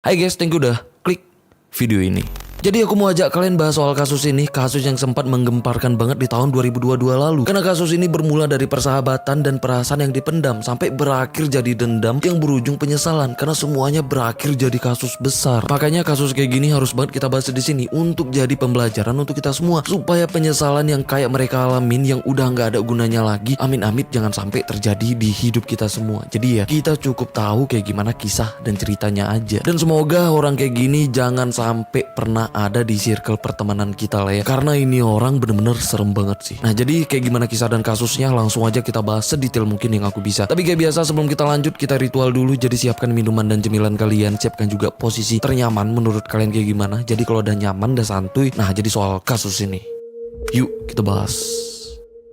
Hai guys, thank you udah klik video ini. Jadi aku mau ajak kalian bahas soal kasus ini, kasus yang sempat menggemparkan banget di tahun 2022 lalu. Karena kasus ini bermula dari persahabatan dan perasaan yang dipendam sampai berakhir jadi dendam yang berujung penyesalan karena semuanya berakhir jadi kasus besar. Makanya kasus kayak gini harus banget kita bahas di sini untuk jadi pembelajaran untuk kita semua supaya penyesalan yang kayak mereka alamin yang udah nggak ada gunanya lagi, amin-amin jangan sampai terjadi di hidup kita semua. Jadi ya kita cukup tahu kayak gimana kisah dan ceritanya aja. Dan semoga orang kayak gini jangan sampai pernah ada di circle pertemanan kita lah ya. Karena ini orang bener-bener serem banget sih. Nah jadi kayak gimana kisah dan kasusnya langsung aja kita bahas sedetail mungkin yang aku bisa. Tapi kayak biasa sebelum kita lanjut kita ritual dulu. Jadi siapkan minuman dan cemilan kalian. Siapkan juga posisi ternyaman menurut kalian kayak gimana. Jadi kalau udah nyaman udah santuy. Nah jadi soal kasus ini yuk kita bahas.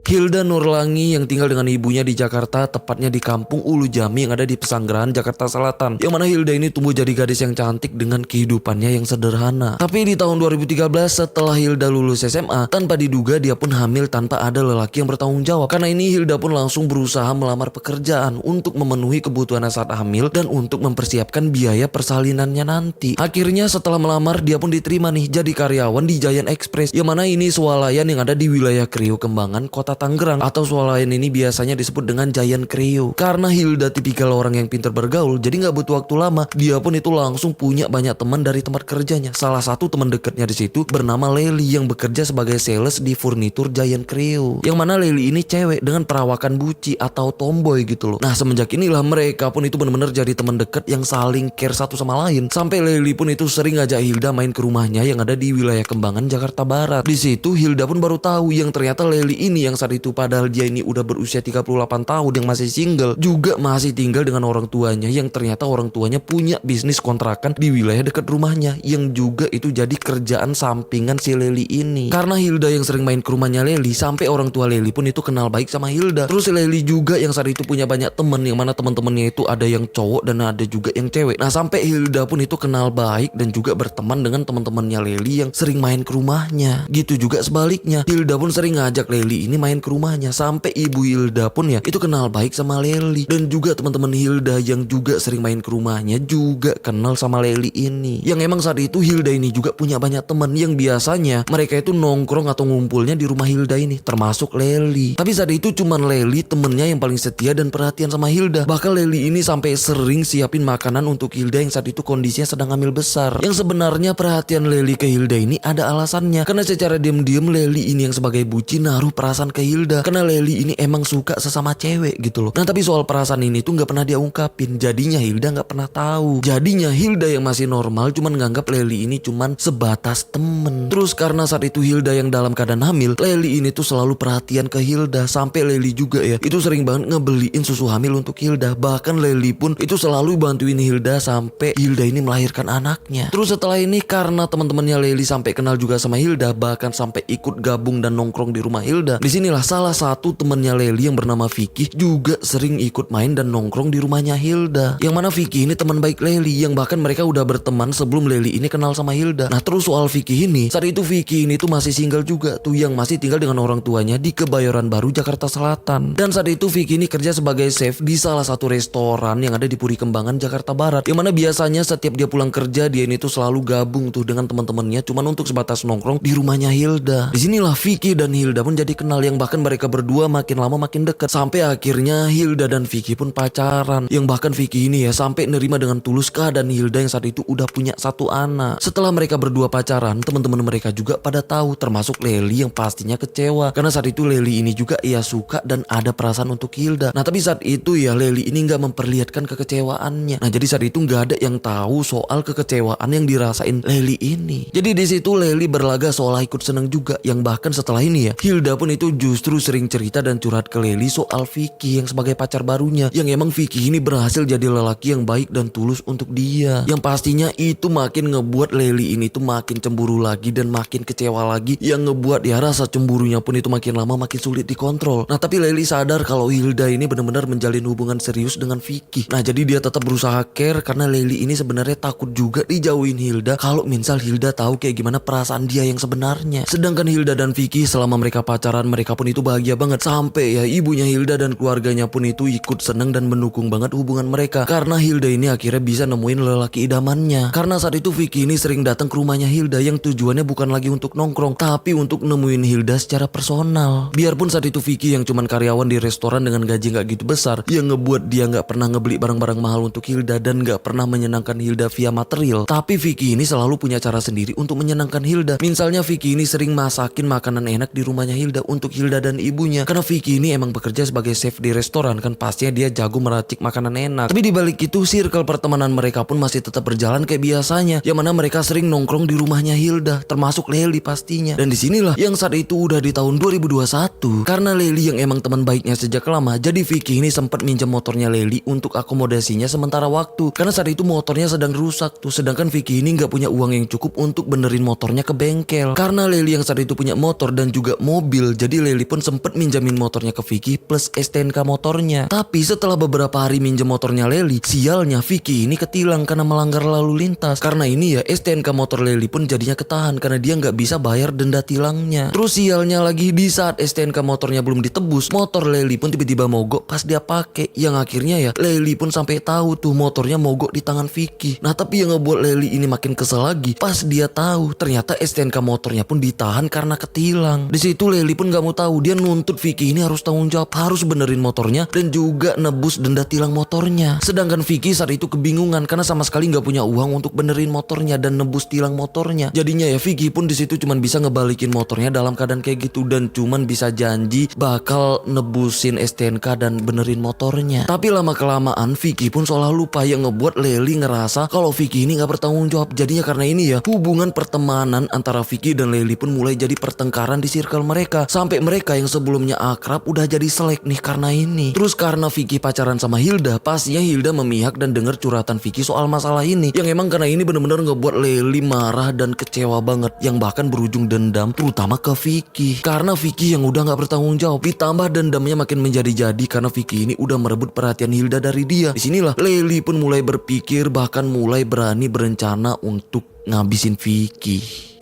Hilda Nurlangi yang tinggal dengan ibunya di Jakarta, tepatnya di kampung Ulu Jami yang ada di Pesanggerahan, Jakarta Selatan. Yang mana Hilda ini tumbuh jadi gadis yang cantik dengan kehidupannya yang sederhana. Tapi di tahun 2013 setelah Hilda lulus SMA, tanpa diduga dia pun hamil tanpa ada lelaki yang bertanggung jawab. Karena ini Hilda pun langsung berusaha melamar pekerjaan untuk memenuhi kebutuhan saat hamil dan untuk mempersiapkan biaya persalinannya nanti. Akhirnya setelah melamar dia pun diterima nih jadi karyawan di Giant Express. Yang mana ini swalayan yang ada di wilayah Kriuk Kembangan, Kota Tangerang, atau swalayan ini biasanya disebut dengan Giant Creo. Karena Hilda tipikal orang yang pintar bergaul, jadi nggak butuh waktu lama, dia pun itu langsung punya banyak teman dari tempat kerjanya. Salah satu teman dekatnya di situ bernama Leli yang bekerja sebagai sales di furnitur Giant Creo. Yang mana Leli ini cewek dengan perawakan buci atau tomboy gitu loh. Nah semenjak inilah mereka pun itu benar-benar jadi teman dekat yang saling care satu sama lain. Sampai Leli pun itu sering ngajak Hilda main ke rumahnya yang ada di wilayah Kembangan, Jakarta Barat. Di situ Hilda pun baru tahu yang ternyata Leli ini yang saat itu padahal dia ini udah berusia 38 tahun yang masih single, juga masih tinggal dengan orang tuanya yang ternyata orang tuanya punya bisnis kontrakan di wilayah dekat rumahnya yang juga itu jadi kerjaan sampingan si Leli ini. Karena Hilda yang sering main ke rumahnya Leli, sampai orang tua Leli pun itu kenal baik sama Hilda. Terus si Leli juga yang saat itu punya banyak temen, yang mana teman-temannya itu ada yang cowok dan ada juga yang cewek. Nah sampai Hilda pun itu kenal baik dan juga berteman dengan teman-temannya Leli yang sering main ke rumahnya. Gitu juga sebaliknya, Hilda pun sering ngajak Leli ini main ke rumahnya. Sampai ibu Hilda pun ya itu kenal baik sama Leli. Dan juga teman-teman Hilda yang juga sering main ke rumahnya juga kenal sama Leli ini. Yang emang saat itu Hilda ini juga punya banyak teman yang biasanya mereka itu nongkrong atau ngumpulnya di rumah Hilda ini, termasuk Leli. Tapi saat itu cuman Leli temennya yang paling setia dan perhatian sama Hilda. Bahkan Leli ini sampai sering siapin makanan untuk Hilda yang saat itu kondisinya sedang hamil besar. Yang sebenarnya perhatian Leli ke Hilda ini ada alasannya. Karena secara diam-diam Leli ini yang sebagai buci naruh perasaan ke Hilda. Karena Leli ini emang suka sesama cewek gitu loh. Nah tapi soal perasaan ini tuh gak pernah dia ungkapin. Jadinya Hilda gak pernah tahu. Jadinya Hilda yang masih normal cuman nganggap Leli ini cuman sebatas temen. Terus karena saat itu Hilda yang dalam keadaan hamil, Leli ini tuh selalu perhatian ke Hilda. Sampai Leli juga ya itu sering banget ngebeliin susu hamil untuk Hilda. Bahkan Leli pun itu selalu bantuin Hilda sampai Hilda ini melahirkan anaknya. Terus setelah ini karena teman-temannya Leli sampai kenal juga sama Hilda, bahkan sampai ikut gabung dan nongkrong di rumah Hilda. Disinilah salah satu temennya Leli yang bernama Vicky juga sering ikut main dan nongkrong di rumahnya Hilda. Yang mana Vicky ini teman baik Leli yang bahkan mereka udah berteman sebelum Leli ini kenal sama Hilda. Nah terus soal Vicky ini, saat itu Vicky ini tuh masih single juga tuh, yang masih tinggal dengan orang tuanya di Kebayoran Baru, Jakarta Selatan. Dan saat itu Vicky ini kerja sebagai chef di salah satu restoran yang ada di Puri Kembangan, Jakarta Barat. Yang mana biasanya setiap dia pulang kerja dia ini tuh selalu gabung tuh dengan teman-temannya cuman untuk sebatas nongkrong di rumahnya Hilda. Disinilah Vicky dan Hilda pun jadi kenal, yang bahkan mereka berdua makin lama makin dekat. Sampai akhirnya Hilda dan Vicky pun pacaran. Yang bahkan Vicky ini ya sampai nerima dengan tulus keadaan Hilda yang saat itu udah punya satu anak. Setelah mereka berdua pacaran, teman-teman mereka juga pada tahu, termasuk Leli yang pastinya kecewa. Karena saat itu Leli ini juga ia suka dan ada perasaan untuk Hilda. Nah tapi saat itu ya Leli ini gak memperlihatkan kekecewaannya. Nah jadi saat itu gak ada yang tahu soal kekecewaan yang dirasain Leli ini. Jadi di situ Leli berlaga seolah ikut seneng juga. Yang bahkan setelah ini ya Hilda pun itu justru sering cerita dan curhat ke Leli soal Vicky yang sebagai pacar barunya. Yang emang Vicky ini berhasil jadi lelaki yang baik dan tulus untuk dia. Yang pastinya itu makin ngebuat Leli ini tuh makin cemburu lagi dan makin kecewa lagi. Yang ngebuat ya rasa cemburunya pun itu makin lama makin sulit dikontrol. Nah tapi Leli sadar kalau Hilda ini benar-benar menjalin hubungan serius dengan Vicky. Nah jadi dia tetap berusaha care karena Leli ini sebenarnya takut juga dijauhin Hilda kalau misal Hilda tahu kayak gimana perasaan dia yang sebenarnya. Sedangkan Hilda dan Vicky selama mereka pacaran mereka pun itu bahagia banget. Sampai ya ibunya Hilda dan keluarganya pun itu ikut seneng dan mendukung banget hubungan mereka. Karena Hilda ini akhirnya bisa nemuin lelaki idamannya. Karena saat itu Vicky ini sering datang ke rumahnya Hilda yang tujuannya bukan lagi untuk nongkrong, tapi untuk nemuin Hilda secara personal. Biarpun saat itu Vicky yang cuman karyawan di restoran dengan gaji gak gitu besar, yang ngebuat dia gak pernah ngebeli barang-barang mahal untuk Hilda dan gak pernah menyenangkan Hilda via material. Tapi Vicky ini selalu punya cara sendiri untuk menyenangkan Hilda. Misalnya Vicky ini sering masakin makanan enak di rumahnya Hilda untuk Hilda dan ibunya. Karena Vicky ini emang bekerja sebagai chef di restoran, kan pastinya dia jago meracik makanan enak. Tapi dibalik itu circle pertemanan mereka pun masih tetap berjalan kayak biasanya, yang mana mereka sering nongkrong di rumahnya Hilda, termasuk Lely pastinya. Dan disinilah yang saat itu udah di tahun 2021. Karena Lely yang emang teman baiknya sejak lama, jadi Vicky ini sempat minjem motornya Lely untuk akomodasinya sementara waktu. Karena saat itu motornya sedang rusak tuh, sedangkan Vicky ini nggak punya uang yang cukup untuk benerin motornya ke bengkel. Karena Lely yang saat itu punya motor dan juga mobil, jadi Lely pun sempat minjamin motornya ke Vicky plus STNK motornya. Tapi setelah beberapa hari minjem motornya Lely, sialnya Vicky ini ketilang karena melanggar lalu lintas. Karena ini ya STNK motor Lely pun jadinya ketahan karena dia nggak bisa bayar denda tilangnya. Terus sialnya lagi di saat STNK motornya belum ditebus, motor Lely pun tiba-tiba mogok pas dia pakai. Yang akhirnya ya Lely pun sampai tahu tuh motornya mogok di tangan Vicky. Nah tapi yang ngebuat Lely ini makin kesel lagi pas dia tahu ternyata STNK motornya pun ditahan karena ketilang. Di situ Lely pun nggak mau tahu, dia nuntut Vicky ini harus tanggung jawab, harus benerin motornya dan juga nebus denda tilang motornya. Sedangkan Vicky saat itu kebingungan karena sama sekali nggak punya uang untuk benerin motornya dan nebus tilang motornya. Jadinya ya Vicky pun di situ cuman bisa ngebalikin motornya dalam keadaan kayak gitu dan cuman bisa janji bakal nebusin STNK dan benerin motornya. Tapi lama kelamaan Vicky pun seolah lupa, yang ngebuat Lely ngerasa kalau Vicky ini nggak bertanggung jawab. Jadinya karena ini ya hubungan pertemanan antara Vicky dan Lely pun mulai jadi pertengkaran di circle mereka. Sampai mereka yang sebelumnya akrab udah jadi selek nih karena ini. Terus karena Vicky pacaran sama Hilda, pastinya Hilda memihak dan denger curhatan Vicky soal masalah ini. Yang emang karena ini bener-bener ngebuat Lely marah dan kecewa banget, yang bahkan berujung dendam terutama ke Vicky. Karena Vicky yang udah gak bertanggung jawab, ditambah dendamnya makin menjadi-jadi karena Vicky ini udah merebut perhatian Hilda dari dia. Disinilah Lely pun mulai berpikir, bahkan mulai berani berencana untuk ngabisin Vicky.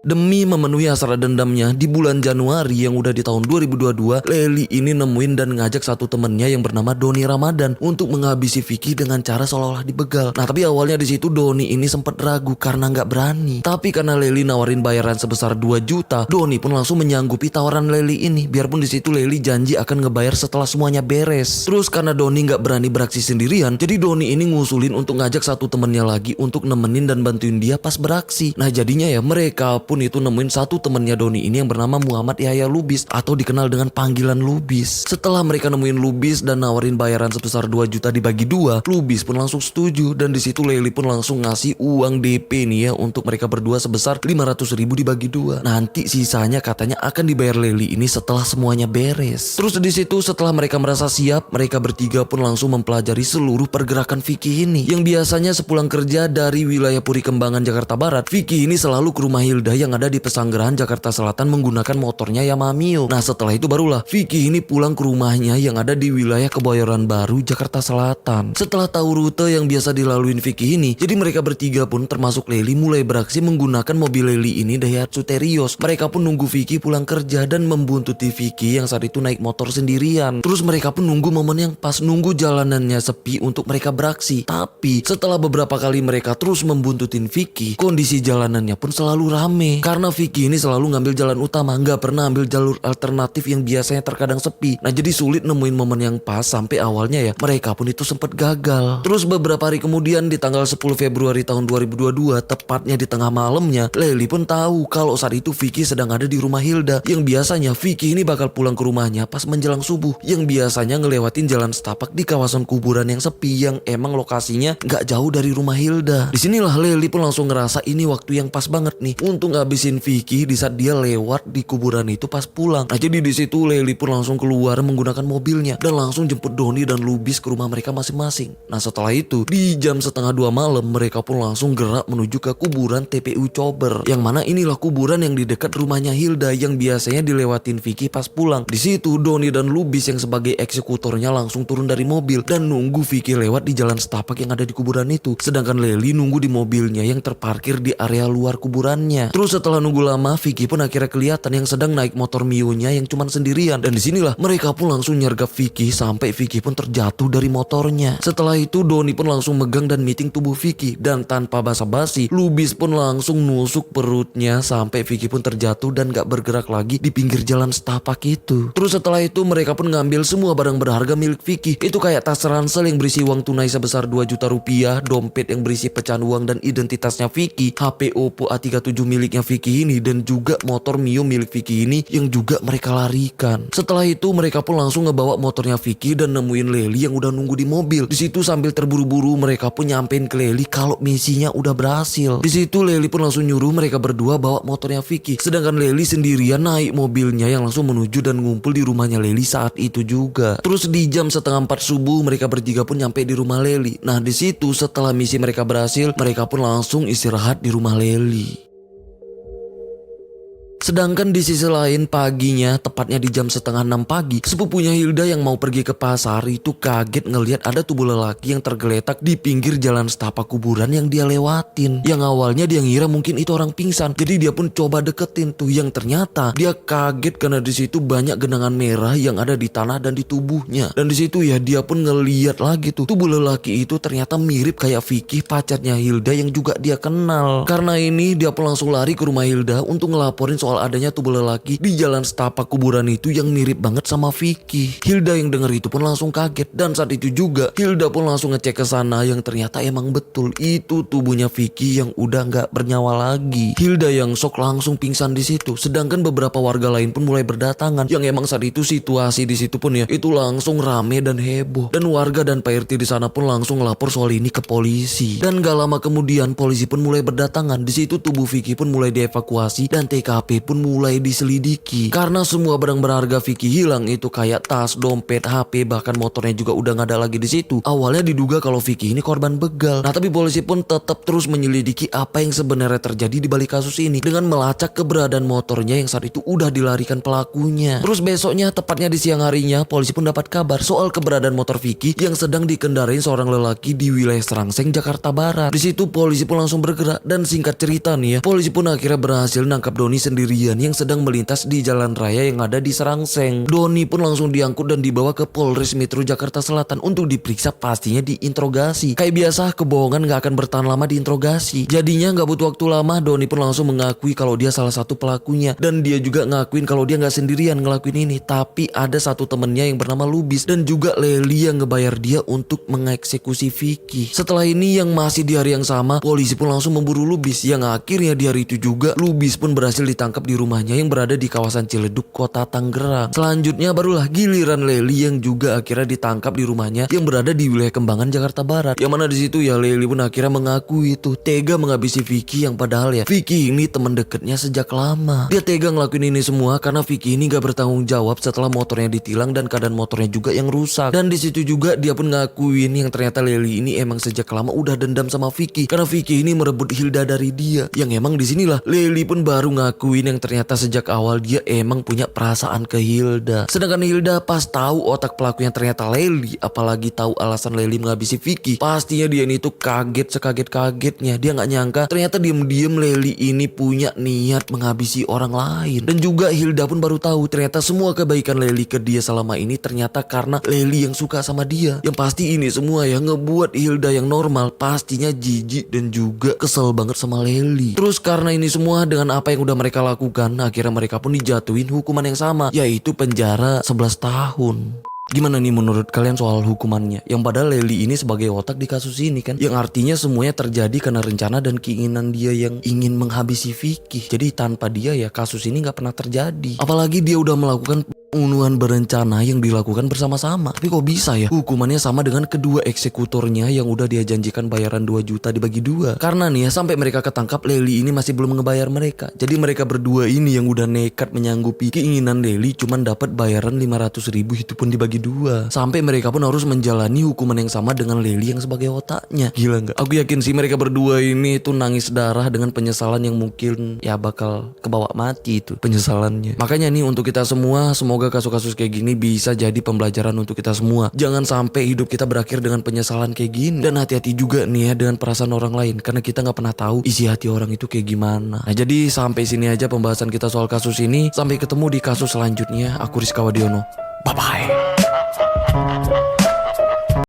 Demi memenuhi hasrat dendamnya, di bulan Januari yang udah di tahun 2022, Lely ini nemuin dan ngajak satu temennya yang bernama Doni Ramadan untuk menghabisi Vicky dengan cara seolah-olah dibegal. Nah tapi awalnya di situ Doni ini sempat ragu karena nggak berani. Tapi karena Lely nawarin bayaran sebesar 2 juta, Doni pun langsung menyanggupi tawaran Lely ini. Biarpun di situ Lely janji akan ngebayar setelah semuanya beres. Terus karena Doni nggak berani beraksi sendirian, jadi Doni ini ngusulin untuk ngajak satu temennya lagi untuk nemenin dan bantuin dia pas beraksi. Nah jadinya ya mereka pun itu nemuin satu temennya Doni ini yang bernama Muhammad Yahya Lubis atau dikenal dengan panggilan Lubis. Setelah mereka nemuin Lubis dan nawarin bayaran sebesar 2 juta dibagi 2, Lubis pun langsung setuju dan di situ Lely pun langsung ngasih uang DP nih ya untuk mereka berdua sebesar 500.000 dibagi 2. Nanti sisanya katanya akan dibayar Lely ini setelah semuanya beres. Terus di situ setelah mereka merasa siap, mereka bertiga pun langsung mempelajari seluruh pergerakan Vicky ini. Yang biasanya sepulang kerja dari wilayah Puri Kembangan Jakarta Barat, Vicky ini selalu ke rumah Hilda yang ada di Pesanggerahan Jakarta Selatan menggunakan motornya Yamaha Mio. Nah setelah itu barulah Vicky ini pulang ke rumahnya yang ada di wilayah Kebayoran Baru Jakarta Selatan. Setelah tahu rute yang biasa dilaluin Vicky ini, jadi mereka bertiga pun termasuk Lely mulai beraksi menggunakan mobil Lely ini Daihatsu Terios. Mereka pun nunggu Vicky pulang kerja dan membuntuti Vicky yang saat itu naik motor sendirian. Terus mereka pun nunggu momen yang pas, nunggu jalanannya sepi untuk mereka beraksi. Tapi setelah beberapa kali mereka terus membuntutin Vicky, kondisi jalanannya pun selalu rame. Karena Vicky ini selalu ngambil jalan utama, nggak pernah ambil jalur alternatif yang biasanya terkadang sepi. Nah jadi sulit nemuin momen yang pas sampai awalnya ya mereka pun itu sempat gagal. Terus beberapa hari kemudian di tanggal 10 Februari tahun 2022, tepatnya di tengah malamnya, Lely pun tahu kalau saat itu Vicky sedang ada di rumah Hilda. Yang biasanya Vicky ini bakal pulang ke rumahnya pas menjelang subuh, yang biasanya ngelewatin jalan setapak di kawasan kuburan yang sepi yang emang lokasinya nggak jauh dari rumah Hilda. Disinilah Lely pun langsung ngerasa ini waktu yang pas banget nih untuk ngabisin Vicky di saat dia lewat di kuburan itu pas pulang. Nah jadi di situ Lely pun langsung keluar menggunakan mobilnya dan langsung jemput Doni dan Lubis ke rumah mereka masing-masing. Nah setelah itu di jam 1:30 malam mereka pun langsung gerak menuju ke kuburan TPU Cober, yang mana inilah kuburan yang di dekat rumahnya Hilda yang biasanya dilewatin Vicky pas pulang. Di situ Doni dan Lubis yang sebagai eksekutornya langsung turun dari mobil dan nunggu Vicky lewat di jalan setapak yang ada di kuburan itu, sedangkan Lely nunggu di mobilnya yang terparkir di area luar kuburannya. Terus Terus setelah nunggu lama, Vicky pun akhirnya kelihatan yang sedang naik motor Mio-nya yang cuman sendirian. Dan disinilah mereka pun langsung nyergap Vicky sampai Vicky pun terjatuh dari motornya. Setelah itu Doni pun langsung megang dan meeting tubuh Vicky. Dan tanpa basa-basi, Lubis pun langsung nusuk perutnya sampai Vicky pun terjatuh dan gak bergerak lagi di pinggir jalan setapak itu. Terus setelah itu mereka pun ngambil semua barang berharga milik Vicky. Itu kayak tas ransel yang berisi uang tunai sebesar 2 juta rupiah, dompet yang berisi pecahan uang dan identitasnya Vicky, HP Oppo A37 miliknya Vicky ini, dan juga motor Mio milik Vicky ini yang juga mereka larikan. Setelah itu mereka pun langsung ngebawa motornya Vicky dan nemuin Lely yang udah nunggu di mobil. Di situ sambil terburu-buru mereka pun nyampein ke Lely kalau misinya udah berhasil. Di situ Lely pun langsung nyuruh mereka berdua bawa motornya Vicky, sedangkan Lely sendirian naik mobilnya yang langsung menuju dan ngumpul di rumahnya Lely saat itu juga. Terus di jam setengah 4 subuh mereka bertiga pun nyampe di rumah Lely. Nah di situ setelah misi mereka berhasil, mereka pun langsung istirahat di rumah Lely. Sedangkan di sisi lain paginya, tepatnya di jam setengah 6 pagi, sepupunya Hilda yang mau pergi ke pasar itu kaget ngelihat ada tubuh lelaki yang tergeletak di pinggir jalan setapak kuburan yang dia lewatin. Yang awalnya dia ngira mungkin itu orang pingsan, jadi dia pun coba deketin tuh, yang ternyata dia kaget karena di situ banyak genangan merah yang ada di tanah dan di tubuhnya. Dan di situ ya dia pun ngeliat lagi tuh, tubuh lelaki itu ternyata mirip kayak Vicky, pacarnya Hilda yang juga dia kenal. Karena ini dia pun langsung lari ke rumah Hilda untuk ngelaporin soal adanya tubuh lelaki di jalan setapak kuburan itu yang mirip banget sama Vicky. Hilda yang denger itu pun langsung kaget, dan saat itu juga Hilda pun langsung ngecek ke sana yang ternyata emang betul itu tubuhnya Vicky yang udah nggak bernyawa lagi. Hilda yang shock langsung pingsan di situ, sedangkan beberapa warga lain pun mulai berdatangan. Yang emang saat itu situasi di situ pun ya itu langsung rame dan heboh, dan warga dan Pak RT di sana pun langsung ngelapor soal ini ke polisi. Dan gak lama kemudian polisi pun mulai berdatangan. Di situ tubuh Vicky pun mulai dievakuasi dan TKP pun mulai diselidiki. Karena semua barang berharga Vicky hilang itu kayak tas, dompet, HP, bahkan motornya juga udah gak ada lagi di situ. Awalnya diduga kalau Vicky ini korban begal. Nah tapi polisi pun tetap terus menyelidiki apa yang sebenarnya terjadi di balik kasus ini dengan melacak keberadaan motornya yang saat itu udah dilarikan pelakunya. Terus besoknya, tepatnya di siang harinya, polisi pun dapat kabar soal keberadaan motor Vicky yang sedang dikendarain seorang lelaki di wilayah Serangseng, Jakarta Barat. Di situ polisi pun langsung bergerak, dan singkat cerita nih ya, polisi pun akhirnya berhasil nangkap Doni sendirian yang sedang melintas di jalan raya yang ada di Serangseng. Doni pun langsung diangkut dan dibawa ke Polres Metro Jakarta Selatan untuk diperiksa, pastinya diinterogasi. Kayak biasa, kebohongan gak akan bertahan lama diinterogasi. Jadinya gak butuh waktu lama, Doni pun langsung mengakui kalau dia salah satu pelakunya, dan dia juga ngakuin kalau dia gak sendirian ngelakuin ini, tapi ada satu temennya yang bernama Lubis dan juga Lely yang ngebayar dia untuk mengeksekusi Vicky. Setelah ini yang masih di hari yang sama, polisi pun langsung memburu Lubis, yang akhirnya di hari itu juga Lubis pun berhasil ditangkap di rumahnya yang berada di kawasan Ciledug, Kota Tangerang. Selanjutnya barulah giliran Lely yang juga akhirnya ditangkap di rumahnya yang berada di wilayah Kembangan, Jakarta Barat. Yang mana di situ ya Lely pun akhirnya mengakui itu tega menghabisi Vicky, yang padahal ya Vicky ini teman deketnya sejak lama. Dia tega ngelakuin ini semua karena Vicky ini gak bertanggung jawab setelah motornya ditilang dan keadaan motornya juga yang rusak. Dan di situ juga dia pun ngakuin yang ternyata Lely ini emang sejak lama udah dendam sama Vicky karena Vicky ini merebut Hilda dari dia. Yang emang disinilah Lely pun baru ngakuin yang ternyata sejak awal dia emang punya perasaan ke Hilda. Sedangkan Hilda pas tahu otak pelakunya ternyata Lely, apalagi tahu alasan Lely menghabisi Vicky, pastinya dia ini tuh kaget sekaget-kagetnya. Dia nggak nyangka ternyata diem-diem Lely ini punya niat menghabisi orang lain. Dan juga Hilda pun baru tahu ternyata semua kebaikan Lely ke dia selama ini ternyata karena Lely yang suka sama dia. Yang pasti ini semua yang ngebuat Hilda yang normal pastinya jijik dan juga kesel banget sama Lely. Terus karena ini semua dengan apa yang udah mereka lakukan, akhirnya mereka pun dijatuhin hukuman yang sama, yaitu penjara 11 tahun. Gimana nih menurut kalian soal hukumannya? Yang padahal Lely ini sebagai otak di kasus ini kan, yang artinya semuanya terjadi karena rencana dan keinginan dia yang ingin menghabisi Vicky. Jadi tanpa dia ya kasus ini gak pernah terjadi. Apalagi dia udah melakukan pembunuhan berencana yang dilakukan bersama-sama. Tapi kok bisa ya hukumannya sama dengan kedua eksekutornya yang udah dia janjikan bayaran 2 juta dibagi 2. Karena nih ya sampai mereka ketangkap Lely ini masih belum ngebayar mereka. Jadi mereka berdua ini yang udah nekat menyanggupi keinginan Lely cuman dapat bayaran 500.000, itu pun dibagi 2. Sampai mereka pun harus menjalani hukuman yang sama dengan Lely yang sebagai otaknya. Gila nggak? Aku yakin sih mereka berdua ini tuh nangis darah dengan penyesalan yang mungkin ya bakal kebawa mati itu penyesalannya. Makanya nih untuk kita semua, semoga semoga kasus-kasus kayak gini bisa jadi pembelajaran untuk kita semua. Jangan sampai hidup kita berakhir dengan penyesalan kayak gini. Dan hati-hati juga nih ya dengan perasaan orang lain, karena kita nggak pernah tahu isi hati orang itu kayak gimana. Nah jadi sampai sini aja pembahasan kita soal kasus ini. Sampai ketemu di kasus selanjutnya. Aku Rizka Wadiono. Bye bye.